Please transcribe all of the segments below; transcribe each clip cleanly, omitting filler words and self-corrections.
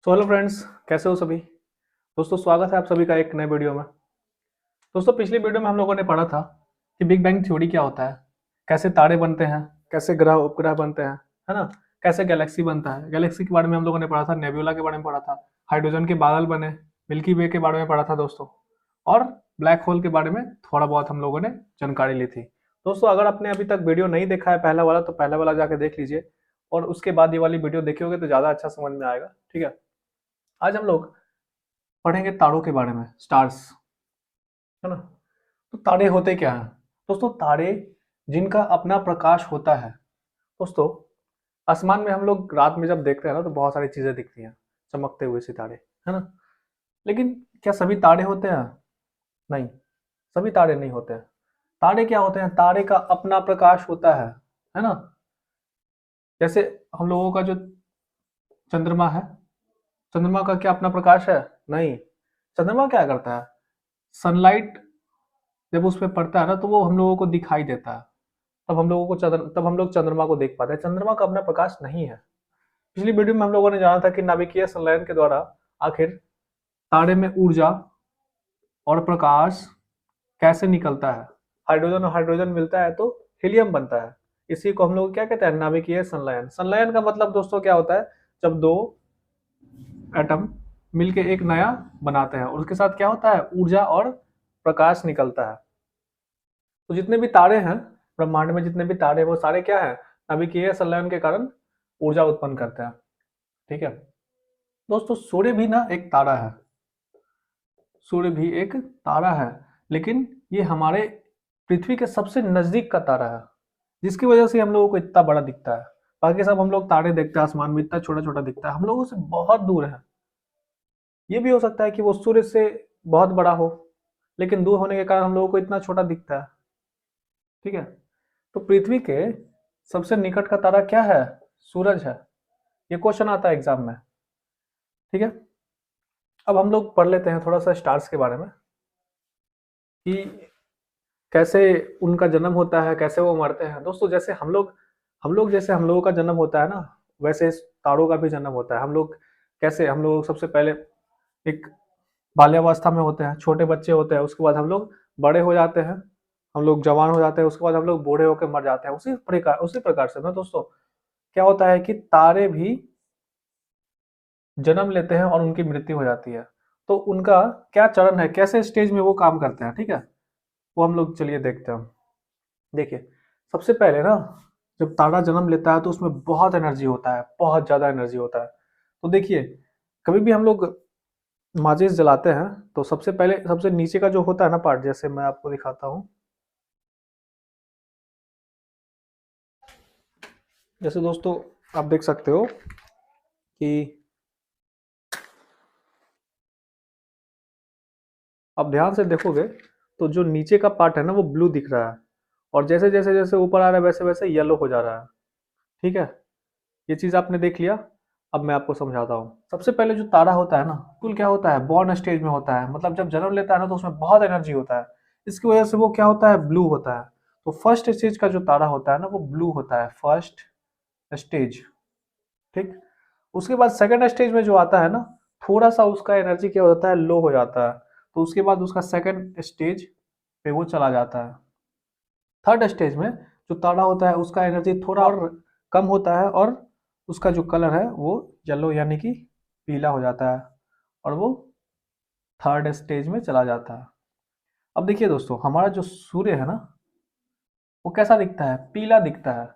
तो hello friends, कैसे हो सभी। दोस्तों स्वागत है आप सभी का एक नए वीडियो में। दोस्तों पिछली वीडियो में हम लोगों ने पढ़ा था कि बिग बैंग थ्योरी क्या होता है, कैसे तारे बनते हैं, कैसे ग्रह उपग्रह बनते हैं, है ना, कैसे गैलेक्सी बनता है। गैलेक्सी के बारे में हम लोगों ने पढ़ा था, नेब्यूला के बारे में पढ़ा था, हाइड्रोजन के बादल बने, मिल्की वे के बारे में पढ़ा था दोस्तों, और ब्लैक होल के बारे में थोड़ा बहुत हम लोगों ने जानकारी ली थी। दोस्तों अगर आपने अभी तक वीडियो नहीं देखा है पहला वाला, तो पहला वाला जाके देख लीजिए और उसके बाद ये वाली वीडियो देखोगे तो ज़्यादा अच्छा समझ में आएगा। ठीक है, आज हम लोग पढ़ेंगे तारों के बारे में, स्टार्स, है ना। तो तारे होते क्या हैं दोस्तों? तारे जिनका अपना प्रकाश होता है दोस्तों। आसमान में हम लोग रात में जब देखते हैं ना तो बहुत सारी चीजें दिखती हैं, चमकते हुए सितारे, है ना। लेकिन क्या सभी तारे होते हैं? नहीं, सभी तारे नहीं होते हैं। तारे क्या होते हैं? तारे का अपना प्रकाश होता है ना। जैसे हम लोगों का जो चंद्रमा है, चंद्रमा का क्या अपना प्रकाश है? नहीं। चंद्रमा क्या करता है? सनलाइट जब उस पे पड़ता है ना तो वो हम लोगों को दिखाई देता है, तब हम लोग चंद्रमा को देख पाते हैं। चंद्रमा का अपना प्रकाश नहीं है। पिछली वीडियो में हम लोगों ने जाना था कि नाभिकीय संलयन के द्वारा आखिर तारे में ऊर्जा और प्रकाश कैसे निकलता है। हाइड्रोजन और हाइड्रोजन मिलता है तो हीलियम बनता है। इसी को हम लोग क्या कहते हैं? नाभिकीय संलयन। संलयन का मतलब दोस्तों क्या होता है? जब दो एटम मिलके एक नया बनाते हैं और उसके साथ क्या होता है? ऊर्जा और प्रकाश निकलता है। तो जितने भी तारे हैं ब्रह्मांड में, जितने भी तारे हैं वो सारे क्या है? नाभिकीय संलयन के कारण ऊर्जा उत्पन्न करते हैं। ठीक है दोस्तों, सूर्य भी ना एक तारा है। सूर्य भी एक तारा है, लेकिन ये हमारे पृथ्वी के सबसे नजदीक का तारा है, जिसकी वजह से हम लोगों को इतना बड़ा दिखता है। बाकी सब हम लोग तारे देखते हैं आसमान में, इतना छोटा छोटा दिखता है, हम लोगों से बहुत दूर है। ये भी हो सकता है कि वो सूर्य से बहुत बड़ा हो, लेकिन दूर होने के कारण हम लोगों को इतना छोटा दिखता है। ठीक है, तो पृथ्वी के सबसे निकट का तारा क्या है? सूरज है। ये क्वेश्चन आता है एग्जाम में। ठीक है, अब हम लोग पढ़ लेते हैं थोड़ा सा स्टार्स के बारे में कि कैसे उनका जन्म होता है, कैसे वो मरते हैं। दोस्तों जैसे जैसे हम लोगों का जन्म होता है ना, वैसे इस तारों का भी जन्म होता है। हम लोग सबसे पहले एक बाल्यावस्था में होते हैं, छोटे बच्चे होते हैं, उसके बाद हम लोग बड़े हो जाते हैं, हम लोग जवान हो जाते हैं, उसके बाद हम लोग बूढ़े होकर मर जाते हैं। उसी प्रकार से ना दोस्तों क्या होता है कि तारे भी जन्म लेते हैं और उनकी मृत्यु हो जाती है। तो उनका क्या चरण है, कैसे स्टेज में वो काम करते हैं, ठीक है, वो हम लोग चलिए देखते हैं। देखिए, सबसे पहले ना जब तारा जन्म लेता है तो उसमें बहुत एनर्जी होता है, बहुत ज्यादा एनर्जी होता है। तो देखिए, कभी भी हम लोग माचिस जलाते हैं तो सबसे पहले सबसे नीचे का जो होता है ना पार्ट, जैसे मैं आपको दिखाता हूँ। जैसे दोस्तों आप देख सकते हो कि आप ध्यान से देखोगे तो जो नीचे का पार्ट है ना वो ब्लू दिख रहा है, और जैसे जैसे जैसे ऊपर आ रहा है वैसे वैसे येलो हो जा रहा है। ठीक है, ये चीज आपने देख लिया। अब मैं आपको समझाता हूँ। सबसे पहले जो तारा होता है ना, कुल क्या होता है? बॉर्न स्टेज में होता है, मतलब जब जन्म लेता है ना तो उसमें बहुत एनर्जी होता है। इसकी वजह से वो क्या होता है? ब्लू होता है। तो फर्स्ट स्टेज का जो तारा होता है ना वो ब्लू होता है, फर्स्ट स्टेज। ठीक, उसके बाद सेकंड स्टेज में जो आता है ना, थोड़ा सा उसका एनर्जी क्या होता है? लो हो जाता है। तो उसके बाद उसका सेकंड स्टेज पे वो चला जाता है। थर्ड स्टेज में जो तारा होता है उसका एनर्जी थोड़ा और कम होता है, और उसका जो कलर है वो येलो यानी कि पीला हो जाता है, और वो थर्ड स्टेज में चला जाता है। अब देखिए दोस्तों, हमारा जो सूर्य है ना वो कैसा दिखता है? पीला दिखता है।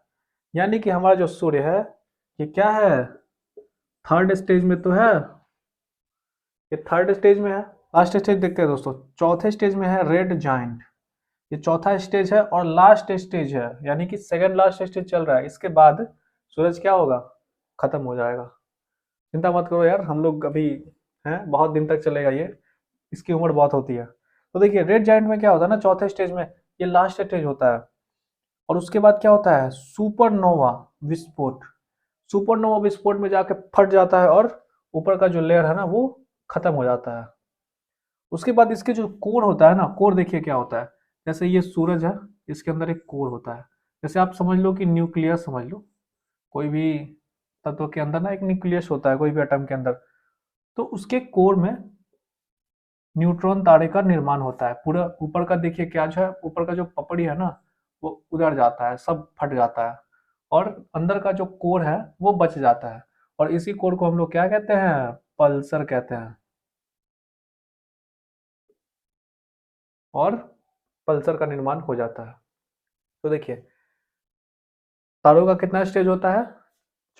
यानी कि हमारा जो सूर्य है ये क्या है? थर्ड स्टेज में तो है, ये थर्ड स्टेज में है। लास्ट स्टेज देखते हैं दोस्तों, चौथे स्टेज में है रेड जाइंट। ये चौथा स्टेज है और लास्ट स्टेज है, यानी कि सेकंड लास्ट स्टेज चल रहा है। इसके बाद सूरज क्या होगा? खत्म हो जाएगा। चिंता मत करो यार, हम लोग अभी हैं, बहुत दिन तक चलेगा ये, इसकी उम्र बहुत होती है। तो देखिए, रेड जाइंट में क्या होता है ना, चौथे स्टेज में ये लास्ट स्टेज होता है, और उसके बाद क्या होता है? सुपरनोवा विस्फोट। सुपरनोवा विस्फोट में जाके फट जाता है और ऊपर का जो लेयर है ना वो खत्म हो जाता है। उसके बाद इसके जो कोर होता है ना, कोर देखिए क्या होता है। जैसे ये सूरज है, इसके अंदर एक कोर होता है। जैसे आप समझ लो कि न्यूक्लियस समझ लो, कोई भी तत्व के अंदर ना एक न्यूक्लियस होता है, कोई भी एटम के अंदर। तो उसके कोर में न्यूट्रॉन तारे का निर्माण होता है। पूरा ऊपर का देखिए क्या जो है, ऊपर का जो पपड़ी है ना वो उधड़ जाता है, सब फट जाता है, और अंदर का जो कोर है वो बच जाता है, और इसी कोर को हम लोग क्या कहते हैं, पल्सर कहते हैं। और पल्सर का निर्माण हो जाता है। तो देखिए तारों का कितना स्टेज होता है,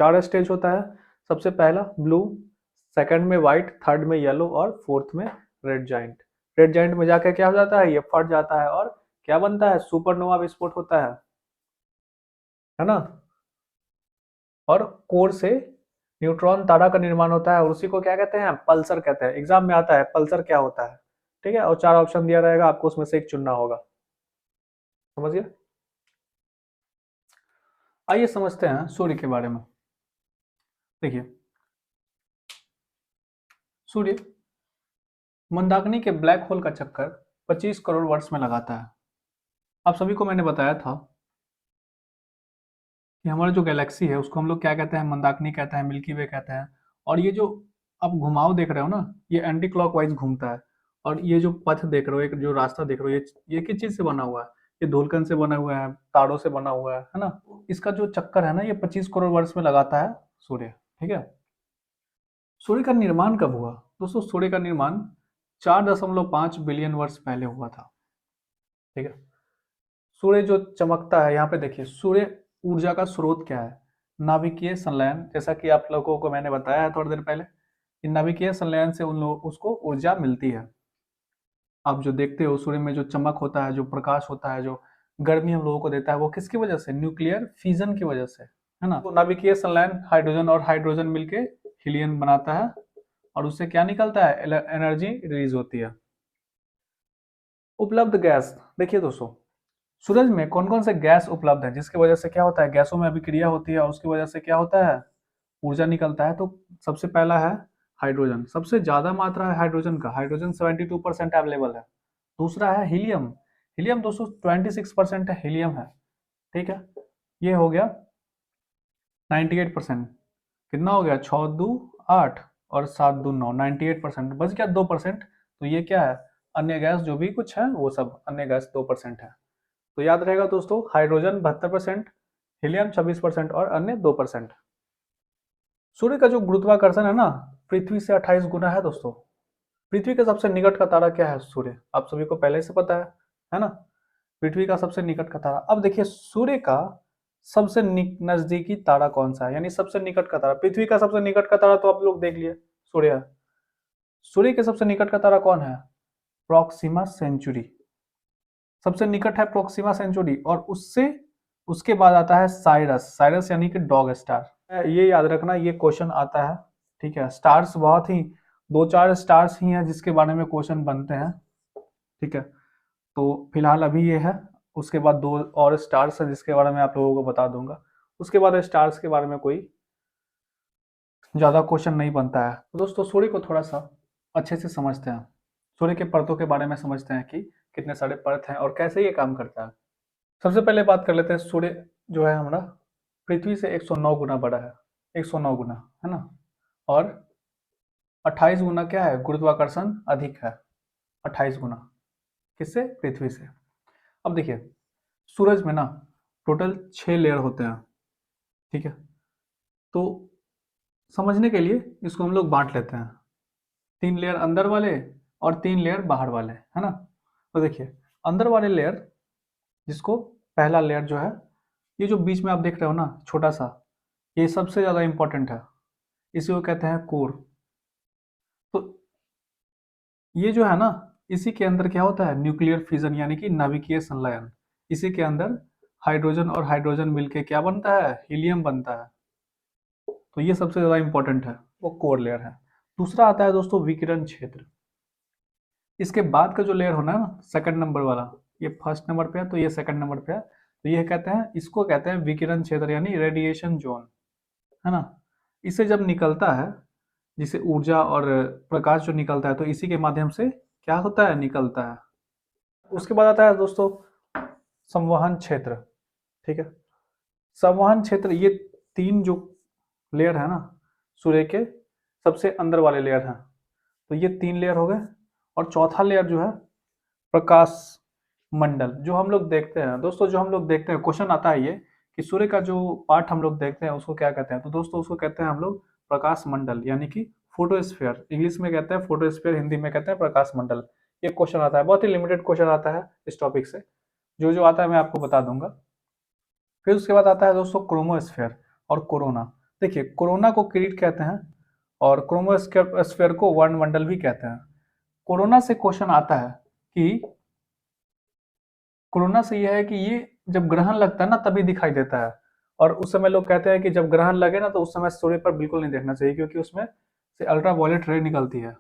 4 स्टेज होता है। सबसे पहला ब्लू, सेकंड में व्हाइट, थर्ड में येलो और फोर्थ में रेड जाइंट। रेड जाइंट में जाके क्या हो जाता है, ये फट जाता है और क्या बनता है, सुपरनोवा विस्फोट होता है ना। और कोर से न्यूट्रॉन तारा का निर्माण होता है और उसी को क्या कहते हैं, पल्सर कहते हैं। एग्जाम में आता है पल्सर क्या होता है, ठीक है। और 4 ऑप्शन दिया रहेगा, आपको उसमें से एक चुनना होगा, समझिए। आइए समझते हैं सूर्य के बारे में। देखिए सूर्य मंदाकिनी के ब्लैक होल का चक्कर 25 करोड़ वर्ष में लगाता है। आप सभी को मैंने बताया था कि हमारा जो गैलेक्सी है उसको हम लोग क्या कहते हैं, मंदाकिनी कहते हैं, मिल्की वे कहते हैं। और ये जो आप घुमाव देख रहे हो ना, ये एंटी क्लॉकवाइज घूमता है। और ये जो पथ देख रहे हो, एक जो रास्ता देख रहे हो, ये किस चीज से बना हुआ है, ये धूलकण से बना हुआ है, तारों से बना हुआ है ना। इसका जो चक्कर है ना, ये 25 करोड़ वर्ष में लगाता है सूर्य, ठीक है। सूर्य का निर्माण कब हुआ दोस्तों, सूर्य का निर्माण 4.5 बिलियन वर्ष पहले हुआ था, ठीक है। सूर्य जो चमकता है, यहाँ पे देखिए सूर्य ऊर्जा का स्रोत क्या है, नाभिकीय संलयन। जैसा कि आप लोगों को मैंने बताया है थोड़ी देर पहले, कि नाभिकीय संलयन से उन लोग उसको ऊर्जा मिलती है। आप जो देखते हो सूर्य में जो चमक होता है, जो प्रकाश होता है, जो गर्मी हम लोगों को देता है, वो किसकी वजह से, न्यूक्लियर फिजन की वजह से, है ना। तो नाभिकीय संलयन हाइड्रोजन और हाइड्रोजन मिलके हीलियम बनाता है, और उससे क्या निकलता है, एनर्जी रिलीज होती है। उपलब्ध गैस, देखिए दोस्तों सूरज में कौन कौन से गैस उपलब्ध है, जिसकी वजह से क्या होता है, गैसों में अभिक्रिया होती है और उसकी वजह से क्या होता है, ऊर्जा निकलता है। तो सबसे पहला है हाइड्रोजन, सबसे ज्यादा मात्रा है हाइड्रोजन का, हाइड्रोजन 72% अवेलेबल है। दूसरा है हीलियम, हीलियम दोस्तों 26% है, हीलियम है, ठीक है। ये हो गया 98%। कितना हो गया, 6 दू 8 और 7 दू 9, 98%। बच गया 2%, तो ये क्या है, अन्य गैस जो भी कुछ है वो सब अन्य गैस 2% है। तो याद रहेगा दोस्तों, हाइड्रोजन 72%, हीलियम 26% और अन्य 2%। सूर्य का जो गुरुत्वाकर्षण है ना, पृथ्वी से 28 गुना है दोस्तों। पृथ्वी के सबसे निकट का तारा क्या है, सूर्य, आप सभी को पहले से पता है ना। पृथ्वी का सबसे निकट का तारा। अब देखिए सूर्य का सबसे नजदीकी तारा कौन सा है, यानी सबसे निकट का तारा। पृथ्वी का सबसे निकट का तारा तो आप लोग देख लिए, सूर्य है। सूर्य के सबसे निकट का तारा कौन है, प्रोक्सिमा सेंचुरी, सबसे निकट है प्रोक्सिमा सेंचुरी। और उससे उसके बाद आता है साइरस, साइरस यानी कि डॉग स्टार। ये याद रखना, ये क्वेश्चन आता है, ठीक है। स्टार्स बहुत ही 2-4 स्टार्स ही हैं जिसके बारे में क्वेश्चन बनते हैं, ठीक है। तो फिलहाल अभी ये है, उसके बाद 2 और स्टार्स हैं जिसके बारे में आप लोगों को बता दूंगा। उसके बाद स्टार्स के बारे में कोई ज़्यादा क्वेश्चन नहीं बनता है। तो दोस्तों सूर्य को थोड़ा सा अच्छे से समझते हैं, सूर्य के परतों के बारे में समझते हैं कि कितने सारे परत हैं और कैसे ये काम करता है। सबसे पहले बात कर लेते हैं, सूर्य जो है हमारा पृथ्वी से 109 गुना बड़ा है, 109 गुना, है ना। और 28 गुना क्या है, गुरुत्वाकर्षण अधिक है, 28 गुना किससे, पृथ्वी से। अब देखिए सूरज में ना टोटल 6 लेयर होते हैं, ठीक है। तो समझने के लिए इसको हम लोग बांट लेते हैं, 3 लेयर अंदर वाले और 3 लेयर बाहर वाले, है ना। तो देखिए अंदर वाले लेयर, जिसको पहला लेयर जो है, ये जो बीच में आप देख रहे हो ना छोटा सा, ये सबसे ज़्यादा इंपॉर्टेंट है, इसी को कहते हैं कोर। तो ये जो है ना, इसी के अंदर क्या होता है, न्यूक्लियर फिजन यानी कि नाभिकीय संलयन। इसी के अंदर हाइड्रोजन और हाइड्रोजन मिलके क्या बनता है, हीलियम बनता है। तो ये सबसे ज़्यादा इंपॉर्टेंट है, वो कोर लेयर है। दूसरा आता है दोस्तों विकिरण क्षेत्र। इसके बाद का जो लेयर होना है ना, सेकंड नंबर वाला, ये फर्स्ट नंबर पे है तो ये सेकंड नंबर पे है। तो ये कहते हैं, इसको कहते हैं विकिरण क्षेत्र यानी रेडिएशन जोन, है ना। इससे जब निकलता है, जिसे ऊर्जा और प्रकाश जो निकलता है, तो इसी के माध्यम से क्या होता है, निकलता है। उसके बाद आता है दोस्तों संवहन क्षेत्र, ठीक है। संवहन क्षेत्र, ये 3 जो लेयर है ना सूर्य के, सबसे अंदर वाले लेयर हैं। तो ये 3 लेयर हो गए। और चौथा लेयर जो है प्रकाश मंडल, जो हम लोग देखते हैं दोस्तों, जो हम लोग देखते हैं, क्वेश्चन आता है ये कि सूर्य का जो पार्ट हम लोग देखते हैं उसको क्या कहते हैं। तो दोस्तों उसको कहते हैं हम लोग प्रकाश मंडल, यानी कि फोटोस्फीयर। इंग्लिश में कहते हैं फोटोस्फीयर, हिंदी में कहते हैं प्रकाश मंडल। ये क्वेश्चन आता है, बहुत ही लिमिटेड क्वेश्चन आता है इस टॉपिक से। जो जो आता है मैं आपको बता दूंगा। फिर उसके बाद आता है दोस्तों क्रोमोस्फेयर और कोरोना। देखिए, कोरोना को किरीट कहते हैं और क्रोमोस्फेयर को वर्णमंडल भी कहते हैं। कोरोना से क्वेश्चन आता है कि कोरोना से यह है कि ये जब ग्रहण लगता है ना तभी दिखाई देता है। और उस समय लोग कहते हैं कि जब ग्रहण लगे ना तो उस समय सूर्य पर बिल्कुल नहीं देखना चाहिए, क्योंकि उसमें से अल्ट्रा वायलेट रे निकलती है,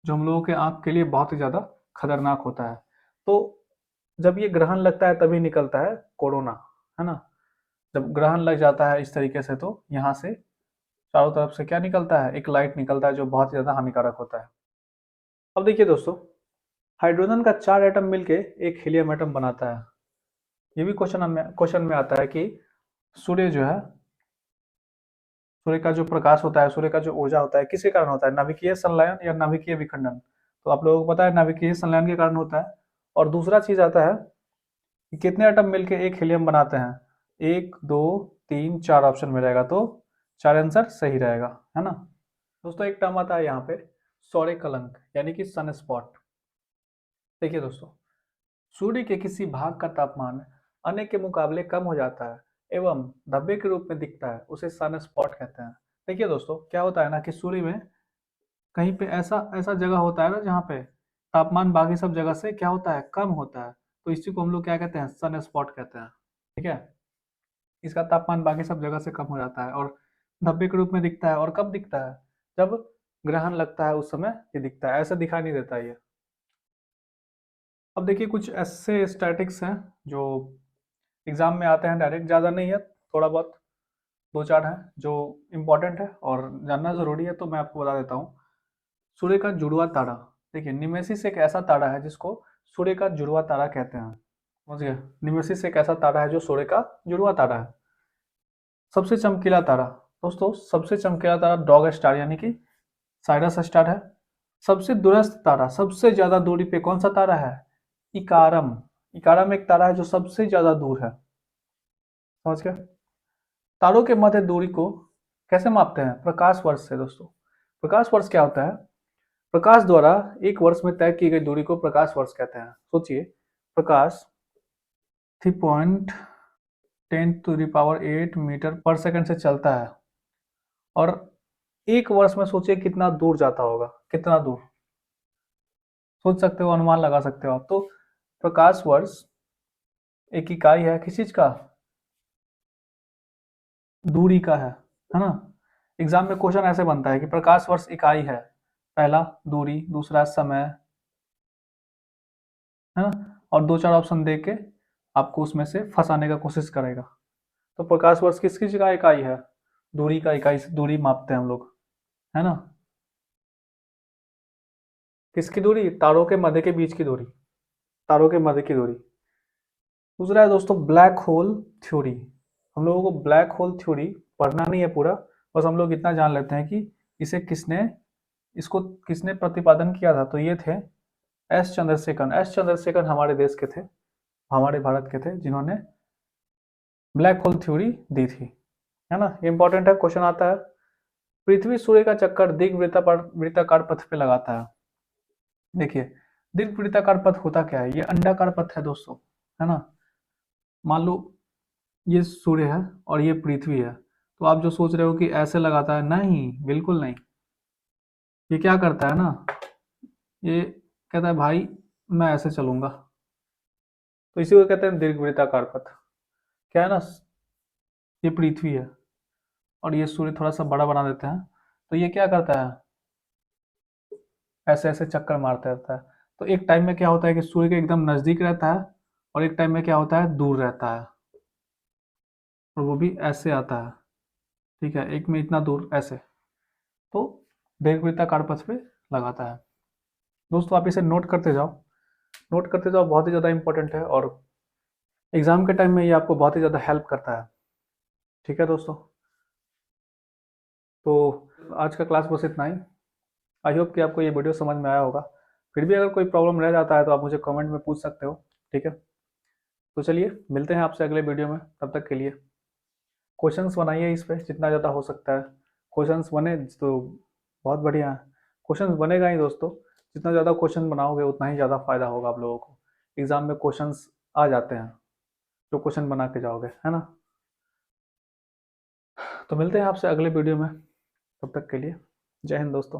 जो हम लोगों के आंख के लिए बहुत ही ज्यादा खतरनाक होता है। तो जब ये ग्रहण लगता है तभी निकलता है कोरोना, है ना। जब ग्रहण लग जाता है इस तरीके से तो यहाँ से चारों तरफ से क्या निकलता है, एक लाइट निकलता है जो बहुत ही ज्यादा हानिकारक होता है। अब देखिए दोस्तों, हाइड्रोजन का 4 एटम मिलके एक हीलियम एटम बनाता है। ये भी क्वेश्चन में आता है कि सूर्य जो है, सूर्य का जो प्रकाश होता है, सूर्य का जो ऊर्जा होता है, किसके कारण होता है, नाभिकीय संलयन या नाभिकीय विखंडन। तो आप लोगों को पता है नाभिकीय संलयन के कारण होता है। और दूसरा चीज आता है कि कितने एटम मिलके एक हीलियम बनाते हैं। 1 2 3 4 ऑप्शन में रहेगा, तो 4 आंसर सही रहेगा, है ना। दोस्तों एक टर्म आता है यहाँ पे सौर्य कलंक, यानी कि सन स्पॉट। देखिए दोस्तों, सूर्य के किसी भाग का तापमान अन्य के मुकाबले कम हो जाता है एवं धब्बे के रूप में दिखता है, उसे सन स्पॉट कहते हैं। देखिए दोस्तों, क्या होता है ना कि सूर्य में कहीं पे ऐसा ऐसा जगह होता है ना जहाँ पे तापमान बाकी सब जगह से क्या होता है, कम होता है। तो इसी को हम लोग क्या कहते हैं, सन स्पॉट कहते हैं। ठीक है, इसका तापमान बाकी सब जगह से कम हो जाता है और धब्बे के रूप में दिखता है। और कब दिखता है, जब ग्रहण लगता है उस समय ये दिखता है, ऐसा दिखाई नहीं देता ये। अब देखिए, कुछ ऐसे स्टैटिक्स हैं जो एग्जाम में आते हैं डायरेक्ट, ज़्यादा नहीं है, थोड़ा बहुत 2 4 हैं जो इम्पोर्टेंट है और जानना ज़रूरी है, तो मैं आपको बता देता हूँ। सूर्य का जुड़वा तारा। देखिए, निमेसिस एक ऐसा तारा है जिसको सूर्य का जुड़वा तारा कहते हैं। समझ गए, निमेसिस एक ऐसा तारा है जो सूर्य का जुड़वा तारा है। सबसे चमकीला तारा, दोस्तों सबसे चमकीला तारा डॉग स्टार यानी कि साइरस स्टार है। सबसे दूरस्थ तारा, सबसे ज्यादा दूरी पे कौन सा तारा है, इकारम। इकारम एक तारा है जो सबसे ज्यादा दूर है। समझ गए। तारों के मध्य दूरी को कैसे मापते हैं, प्रकाश वर्ष से। दोस्तों प्रकाश वर्ष क्या होता है, प्रकाश द्वारा एक वर्ष में तय की गई दूरी को प्रकाश वर्ष कहते हैं। सोचिए, प्रकाश 3.10⁸ मीटर पर सेकंड से चलता है और एक वर्ष में सोचिए कितना दूर जाता होगा, कितना दूर सोच सकते हो, अनुमान लगा सकते हो आप। तो प्रकाश वर्ष एक इकाई है किस चीज का, दूरी का है ना। एग्जाम में क्वेश्चन ऐसे बनता है कि प्रकाश वर्ष इकाई है, पहला दूरी, दूसरा समय, है ना। और 2 4 ऑप्शन दे के आपको उसमें से फंसाने का कोशिश करेगा। तो प्रकाश वर्ष किस चीज का इकाई है, दूरी का इकाई से दूरी मापते हैं हम लोग, है ना। किसकी दूरी, तारों के मध्य के बीच की दूरी, तारों के मध्य की दूरी। दूसरा है दोस्तों ब्लैक होल थ्योरी। हम लोगों को ब्लैक होल थ्योरी पढ़ना नहीं है पूरा, बस हम लोग इतना जान लेते हैं कि इसे इसको किसने प्रतिपादन किया था। तो ये थे एस चंद्रशेखर। एस चंद्रशेखर हमारे देश के थे, हमारे भारत के थे, जिन्होंने ब्लैक होल थ्योरी दी थी, है ना। ये इंपॉर्टेंट है, क्वेश्चन आता है। पृथ्वी सूर्य का चक्कर वृत्ताकार पथ पे लगाता है। देखिए, दीर्घ वृत्ताकार पथ होता क्या है, ये अंडाकार पथ है दोस्तों, है ना। मान लो ये सूर्य है और ये पृथ्वी है, तो आप जो सोच रहे हो कि ऐसे लगाता है, नहीं, बिल्कुल नहीं। ये क्या करता है ना, ये कहता है भाई मैं ऐसे चलूंगा। तो इसी को कहते हैं दीर्घवृत्ताकार पथ। क्या है ना, ये पृथ्वी है और ये सूर्य थोड़ा सा बड़ा बना देते हैं, तो ये क्या करता है, ऐसे ऐसे चक्कर मारता रहता है। तो एक टाइम में क्या होता है कि सूर्य के एकदम नजदीक रहता है और एक टाइम में क्या होता है, दूर रहता है, और वो भी ऐसे आता है। ठीक है, एक में इतना दूर ऐसे। तो दीर्घवृत्ताकार पथ पे लगाता है। दोस्तों आप इसे नोट करते जाओ, नोट करते जाओ, बहुत ही ज़्यादा इंपॉर्टेंट है और एग्जाम के टाइम में ये आपको बहुत ही ज़्यादा हेल्प करता है। ठीक है दोस्तों, तो आज का क्लास बस इतना ही। आई होप कि आपको ये वीडियो समझ में आया होगा। फिर भी अगर कोई प्रॉब्लम रह जाता है तो आप मुझे कमेंट में पूछ सकते हो, ठीक है। तो चलिए मिलते हैं आपसे अगले वीडियो में, तब तक के लिए क्वेश्चंस बनाइए इस पे जितना ज़्यादा हो सकता है। क्वेश्चंस बने तो बहुत बढ़िया है, क्वेश्चंस बनेगा ही दोस्तों। जितना ज़्यादा क्वेश्चन बनाओगे उतना ही ज़्यादा फायदा होगा आप लोगों को। एग्जाम में क्वेश्चंस आ जाते हैं जो क्वेश्चन बना के जाओगे, है ना। तो मिलते हैं आपसे अगले वीडियो में, तब तक के लिए जय हिंद दोस्तों।